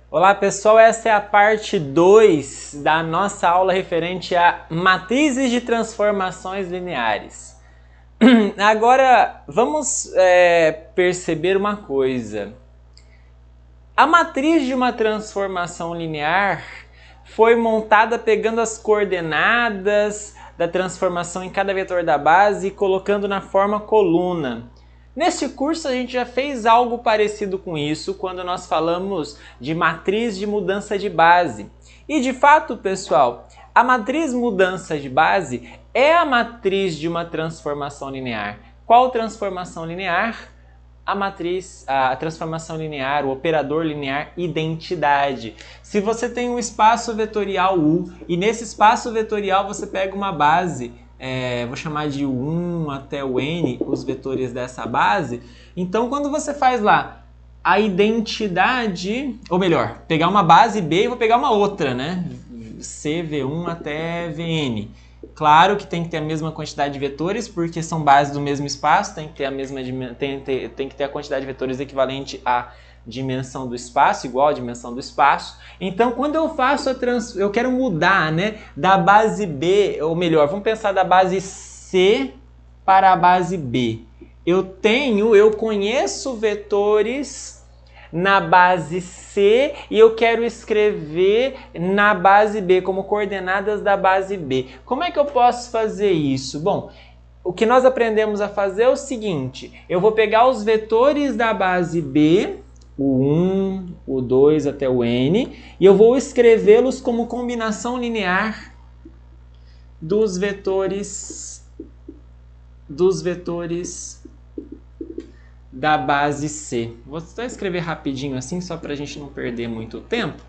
Olá pessoal, essa é a parte 2 da nossa aula referente a matrizes de transformações lineares. Agora vamos perceber uma coisa. A matriz de uma transformação linear foi montada pegando as coordenadas da transformação em cada vetor da base e colocando na forma coluna. Neste curso a gente já fez algo parecido com isso quando nós falamos de matriz de mudança de base. E de fato, pessoal, a matriz mudança de base é a matriz de uma transformação linear. Qual transformação linear? A transformação linear, o operador linear identidade. Se você tem um espaço vetorial U e nesse espaço vetorial você pega uma base, vou chamar de 1 até o N, os vetores dessa base. Então, quando você faz lá a identidade, ou melhor, pegar uma base B e vou pegar uma outra, né? CV1 até Vn. Claro que tem que ter a mesma quantidade de vetores, porque são bases do mesmo espaço, tem que ter a quantidade de vetores equivalente à dimensão do espaço, igual à dimensão do espaço. Então, quando eu faço eu quero mudar, né, da base B, ou melhor, vamos pensar da base C para a base B. Eu conheço vetores na base C e eu quero escrever na base B, como coordenadas da base B. Como é que eu posso fazer isso? Bom, o que nós aprendemos a fazer é o seguinte: eu vou pegar os vetores da base B, o 1, o 2 até o N, e eu vou escrevê-los como combinação linear dos vetores da base C. Vou só escrever rapidinho assim, só para a gente não perder muito tempo.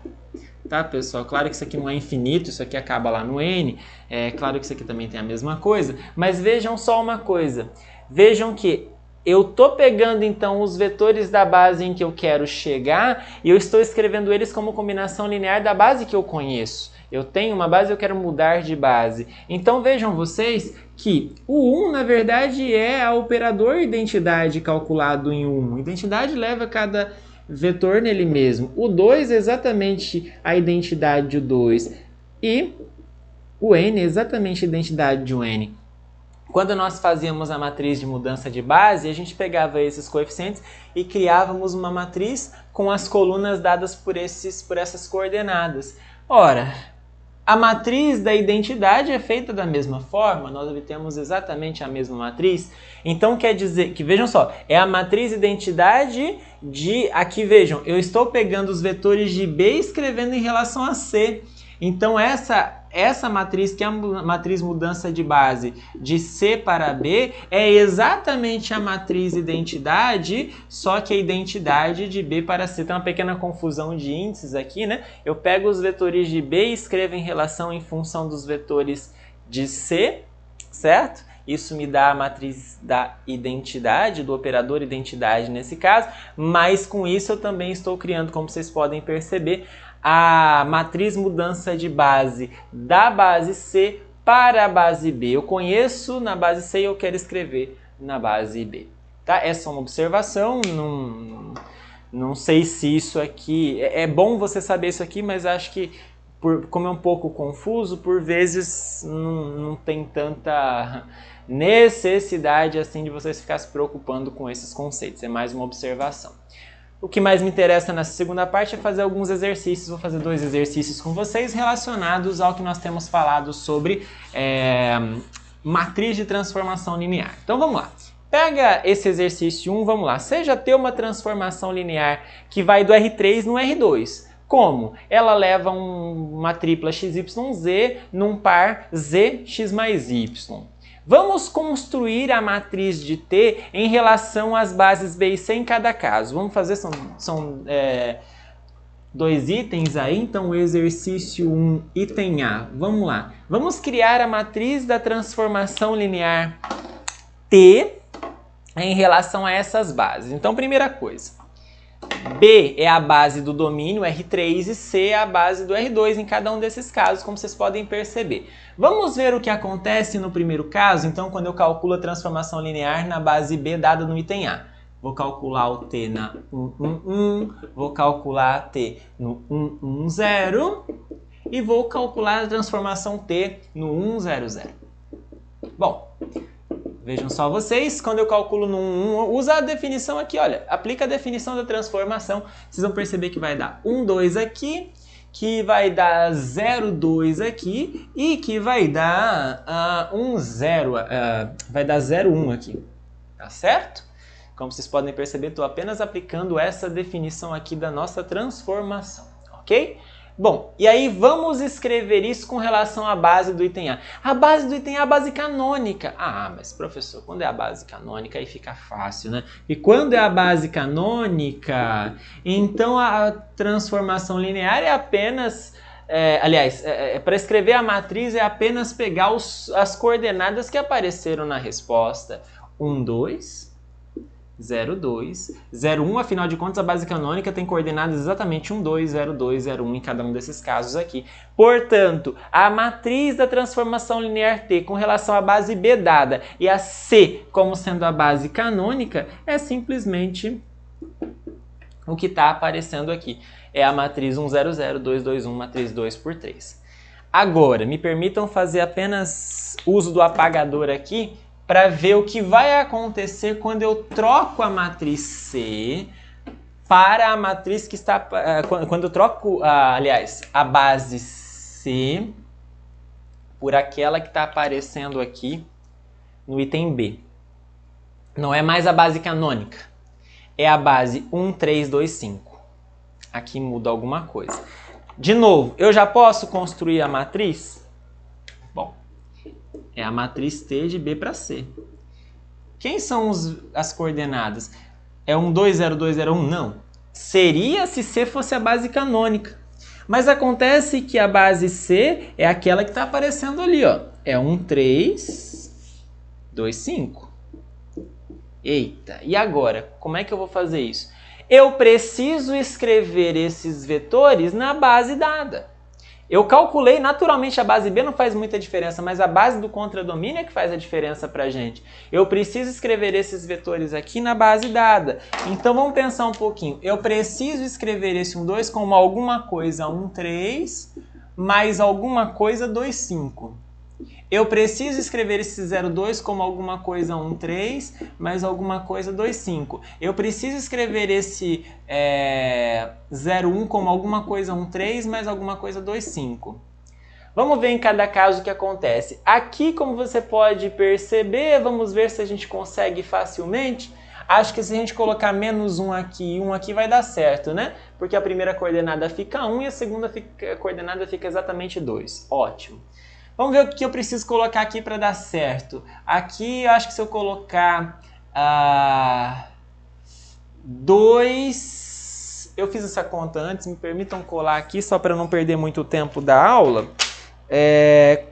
Tá, pessoal? Claro que isso aqui não é infinito, isso aqui acaba lá no N. É claro que isso aqui também tem a mesma coisa. Mas vejam só uma coisa. Vejam que eu estou pegando, então, os vetores da base em que eu quero chegar e eu estou escrevendo eles como combinação linear da base que eu conheço. Eu tenho uma base e eu quero mudar de base. Então, vejam vocês que o 1, na verdade, é o operador identidade calculado em 1. Identidade leva cada vetor nele mesmo. O 2 é exatamente a identidade do 2. E o N é exatamente a identidade de um N. Quando nós fazíamos a matriz de mudança de base, a gente pegava esses coeficientes e criávamos uma matriz com as colunas dadas por essas coordenadas. Ora, a matriz da identidade é feita da mesma forma, nós obtemos exatamente a mesma matriz. Então quer dizer que, vejam só, é a matriz identidade de... Aqui vejam, eu estou pegando os vetores de B e escrevendo em relação a C. Então essa matriz, que é a matriz mudança de base de C para B, é exatamente a matriz identidade, só que a identidade de B para C. Tem uma pequena confusão de índices aqui, né? Eu pego os vetores de B e escrevo em função dos vetores de C, certo? Isso me dá a matriz da identidade, do operador identidade nesse caso, mas com isso eu também estou criando, como vocês podem perceber, a matriz mudança de base da base C para a base B. Eu conheço na base C e eu quero escrever na base B. Tá? Essa é uma observação, não sei se isso aqui... É bom você saber isso aqui, mas acho que, como é um pouco confuso, por vezes não tem tanta necessidade assim de vocês ficarem se preocupando com esses conceitos. É mais uma observação. O que mais me interessa nessa segunda parte é fazer alguns exercícios. Vou fazer 2 exercícios com vocês relacionados ao que nós temos falado sobre matriz de transformação linear. Então vamos lá. Pega esse exercício 1, vamos lá. Seja ter uma transformação linear que vai do R3 no R2. Como? Ela leva uma tripla XYZ num par ZX mais Y. Vamos construir a matriz de T em relação às bases B e C em cada caso. Vamos fazer, são 2 itens aí, então o exercício 1, item A. Vamos lá. Vamos criar a matriz da transformação linear T em relação a essas bases. Então, primeira coisa. B é a base do domínio R3 e C é a base do R2 em cada um desses casos, como vocês podem perceber. Vamos ver o que acontece no primeiro caso, então, quando eu calculo a transformação linear na base B dada no item A. vou calcular o t na 1, vou calcular t no 1, 0 e vou calcular a transformação t no 1, 0, 0. Bom, vejam só vocês, quando eu calculo no 1, usa a definição aqui, olha, aplica a definição da transformação, vocês vão perceber que vai dar 1, 2 aqui, que vai dar 0, 2 aqui e que vai dar 1, 0, vai dar 0, 1 aqui, tá certo? Como vocês podem perceber, estou apenas aplicando essa definição aqui da nossa transformação, ok? Bom, e aí vamos escrever isso com relação à base do item A. A base do item A é a base canônica. Ah, mas professor, quando é a base canônica aí fica fácil, né? E quando é a base canônica, então a transformação linear é apenas... para escrever a matriz é apenas pegar as coordenadas que apareceram na resposta. 1, 2... 0, 2, 0, 1, afinal de contas a base canônica tem coordenadas exatamente 1, 2, 0, 2, 0, 1 em cada um desses casos aqui. Portanto, a matriz da transformação linear T com relação à base B dada e a C como sendo a base canônica é simplesmente o que está aparecendo aqui. É a matriz 1, 0, 0, 2, 2, 1, matriz 2 por 3. Agora, me permitam fazer apenas uso do apagador aqui para ver o que vai acontecer quando eu troco a matriz C para a matriz que está... Quando eu troco, a base C por aquela que está aparecendo aqui no item B. Não é mais a base canônica, é a base 1, 3, 2, 5. Aqui muda alguma coisa. De novo, eu já posso construir a matriz? Bom, é a matriz T de B para C. Quem são as coordenadas? É 1, 2, 0, 2, 0, 1? Não. Seria se C fosse a base canônica. Mas acontece que a base C é aquela que está aparecendo ali, ó. É 1, 3, 2, 5. Eita, e agora? Como é que eu vou fazer isso? Eu preciso escrever esses vetores na base dada. Eu calculei, naturalmente a base B não faz muita diferença, mas a base do contradomínio é que faz a diferença para a gente. Eu preciso escrever esses vetores aqui na base dada. Então vamos pensar um pouquinho. Eu preciso escrever esse 1, 2 como alguma coisa 1, 3, mais alguma coisa 2, 5. Eu preciso escrever esse 0, 2 como alguma coisa 1, 3, mais alguma coisa 2, 5. Eu preciso escrever esse 0, 1 como alguma coisa 1, 3, mais alguma coisa 2, 5. Vamos ver em cada caso o que acontece. Aqui, como você pode perceber, vamos ver se a gente consegue facilmente. Acho que se a gente colocar menos 1 aqui e 1 aqui vai dar certo, né? Porque a primeira coordenada fica 1 e a segunda coordenada fica exatamente 2. Ótimo. Vamos ver o que eu preciso colocar aqui para dar certo. Aqui eu acho que se eu colocar 2... Eu fiz essa conta antes, me permitam colar aqui só para não perder muito tempo da aula.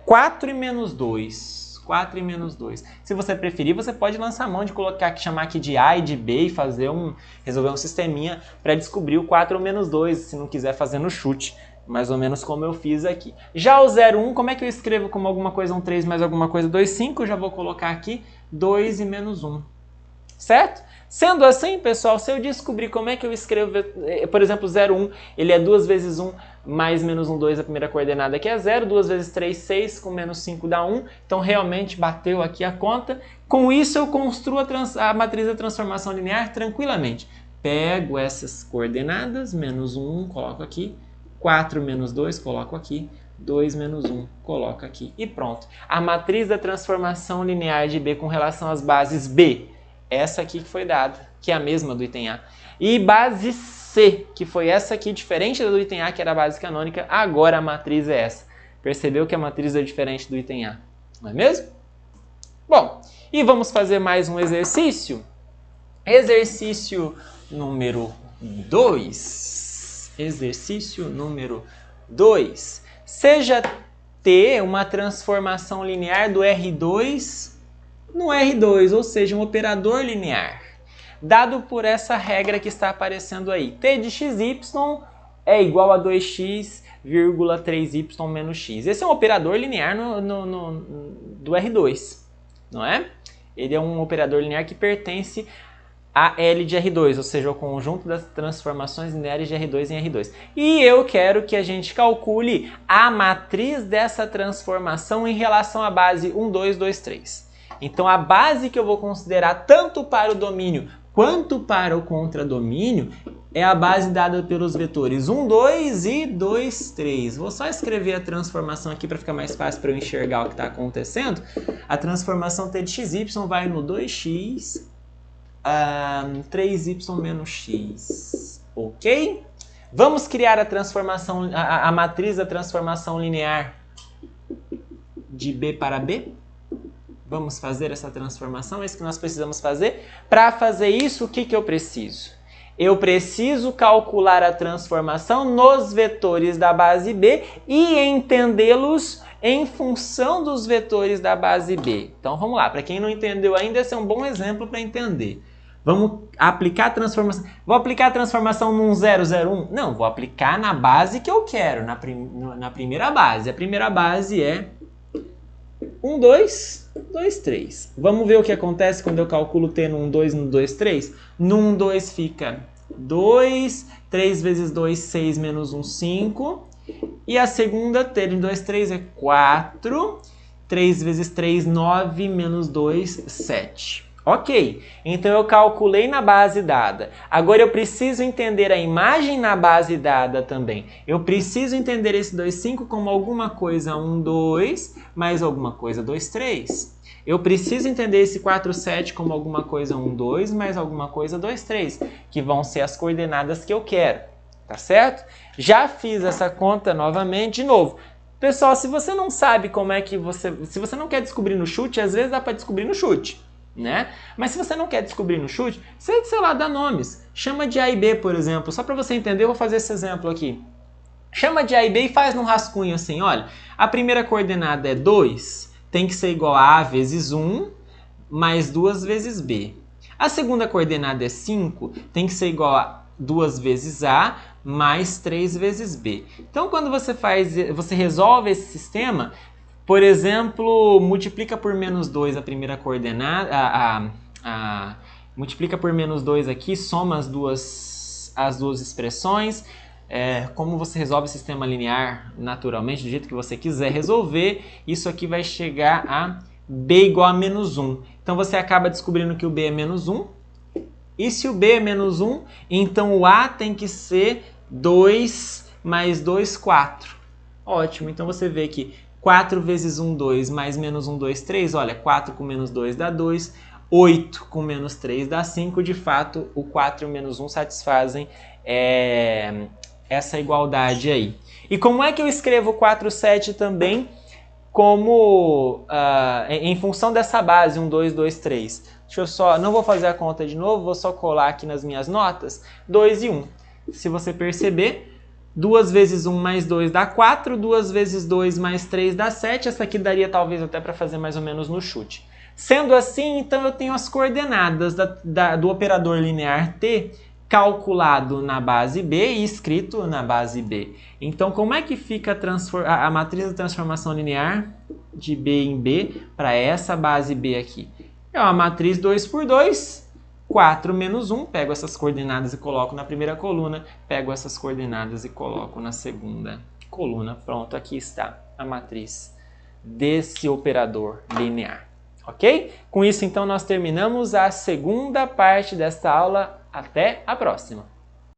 4 e menos 2. 4 e menos 2. Se você preferir, você pode lançar a mão de colocar aqui, chamar aqui de A e de B e fazer resolver um sisteminha para descobrir o 4 ou menos 2, se não quiser fazer no chute. Mais ou menos como eu fiz aqui. Já o 0, 1, como é que eu escrevo como alguma coisa 1, 3 mais alguma coisa 2, 5? Eu já vou colocar aqui 2 e menos 1. Certo? Sendo assim, pessoal, se eu descobrir como é que eu escrevo, por exemplo, 0, 1, ele é 2 vezes 1 mais menos 1, 2, a primeira coordenada que é 0, 2 vezes 3, 6, com menos 5 dá 1, então realmente bateu aqui a conta. Com isso eu construo a matriz da transformação linear tranquilamente. Pego essas coordenadas, menos 1, coloco aqui, 4 menos 2, coloco aqui, 2 menos 1, coloco aqui e pronto. A matriz da transformação linear de B com relação às bases B, essa aqui que foi dada, que é a mesma do item A. E base C, que foi essa aqui, diferente da do item A, que era a base canônica, agora a matriz é essa. Percebeu que a matriz é diferente do item A, não é mesmo? Bom, e vamos fazer mais um exercício? Exercício número 2. Exercício número 2. Seja T uma transformação linear do R2 no R2, ou seja, um operador linear, dado por essa regra que está aparecendo aí. T de xy é igual a 2x, 3y menos x. Esse é um operador linear do R2, não é? Ele é um operador linear que pertence a L de R2, ou seja, o conjunto das transformações lineares de R2 em R2. E eu quero que a gente calcule a matriz dessa transformação em relação à base 1, 2, 2, 3. Então, a base que eu vou considerar tanto para o domínio quanto para o contradomínio é a base dada pelos vetores 1, 2 e 2, 3. Vou só escrever a transformação aqui para ficar mais fácil para eu enxergar o que está acontecendo. A transformação T de xy vai no 2x, 3y menos x. Ok? Vamos criar a transformação, a matriz da transformação linear de B para B? Vamos fazer essa transformação, é isso que nós precisamos fazer. Para fazer isso, o que eu preciso? Eu preciso calcular a transformação nos vetores da base B e entendê-los em função dos vetores da base B. Então vamos lá, para quem não entendeu ainda, esse é um bom exemplo para entender. Vamos aplicar a transformação. Vou aplicar a transformação num 0, 0, 1? Não, vou aplicar na base que eu quero, na primeira base. A primeira base é 1, 2, 2, 3. Vamos ver o que acontece quando eu calculo T no 1, 2 e no 2, 3? No 1, 2 fica 2, 3 vezes 2, 6 menos 1, 5. E a segunda, T de 2, 3 é 4. 3 vezes 3, 9, menos 2, 7. Ok, então eu calculei na base dada. Agora eu preciso entender a imagem na base dada também. Eu preciso entender esse 2, 5 como alguma coisa 1, 2, mais alguma coisa 2, 3. Eu preciso entender esse 4, 7 como alguma coisa 1, 2, mais alguma coisa 2, 3, que vão ser as coordenadas que eu quero, tá certo? Já fiz essa conta novamente, de novo. Pessoal, se você não sabe como é que se você não quer descobrir no chute, às vezes dá para descobrir no chute, né? Mas se você não quer descobrir no chute, você, sei lá, dá nomes. Chama de A e B, por exemplo. Só para você entender, eu vou fazer esse exemplo aqui. Chama de A e B e faz num rascunho assim, olha. A primeira coordenada é 2, tem que ser igual a A vezes 1, mais 2 vezes B. A segunda coordenada é 5, tem que ser igual a 2 vezes A, mais 3 vezes B. Então, quando você resolve esse sistema, por exemplo, multiplica por menos 2 a primeira coordenada, multiplica por menos 2 aqui, soma as duas expressões. Como você resolve o sistema linear naturalmente, do jeito que você quiser resolver, isso aqui vai chegar a B igual a menos 1. Então você acaba descobrindo que o B é menos 1. E se o B é menos 1, então o A tem que ser 2 mais 2, 4. Ótimo, então você vê que 4 vezes 1, 2, mais menos 1, 2, 3. Olha, 4 com menos 2 dá 2. 8 com menos 3 dá 5. De fato, o 4 e o menos 1 satisfazem essa igualdade aí. E como é que eu escrevo 4, 7 também? Em função dessa base, 1, 2, 2, 3. Deixa eu só, não vou fazer a conta de novo, vou só colar aqui nas minhas notas. 2 e 1. Se você perceber, 2 vezes 1 mais 2 dá 4, 2 vezes 2 mais 3 dá 7. Essa aqui daria talvez até para fazer mais ou menos no chute. Sendo assim, então eu tenho as coordenadas do operador linear T calculado na base B e escrito na base B. Então, como é que fica a matriz da transformação linear de B em B para essa base B aqui? É uma matriz 2 por 2, 4 menos 1, pego essas coordenadas e coloco na primeira coluna, pego essas coordenadas e coloco na segunda coluna. Pronto, aqui está a matriz desse operador linear. Ok? Com isso, então, nós terminamos a segunda parte desta aula. Até a próxima!